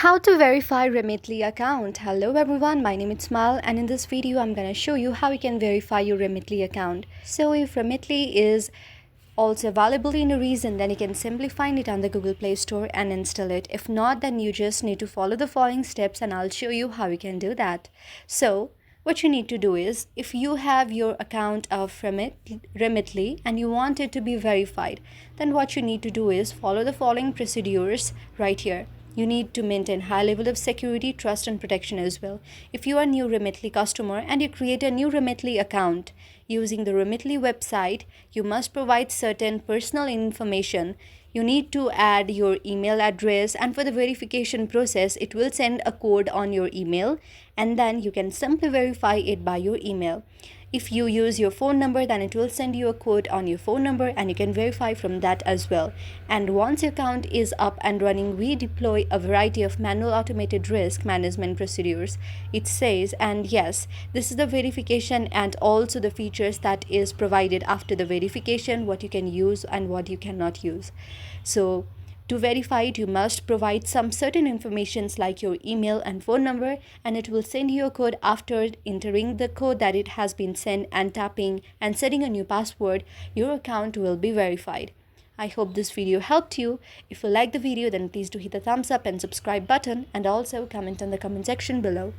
How to verify Remitly account. Hello everyone, my name is Smile and in this video I'm going to show you how you can verify your Remitly account. So if Remitly is also available in a region, then you can simply find it on the Google Play Store and install it. If not, then you just need to follow the following steps and I'll show you how you can do that. So what you need to do is, if you have your account of Remitly and you want it to be verified, then what you need to do is follow the following procedures right here. You need to maintain high level of security, trust and protection as well. If you are a new Remitly customer and you create a new Remitly account using the Remitly website, you must provide certain personal information. You need to add your email address, and for the verification process it will send a code on your email and then you can simply verify it by your email. If you use your phone number, then it will send you a code on your phone number and you can verify from that as well. And once your account is up and running, we deploy a variety of manual automated risk management procedures. It says, and yes, this is the verification and also the features that is provided after the verification, what you can use and what you cannot use. So to verify it, you must provide some certain informations like your email and phone number, and it will send you a code. After entering the code that it has been sent and tapping and setting a new password, your account will be verified. I hope this video helped you. If you like the video, then please do hit the thumbs up and subscribe button and also comment on the comment section below.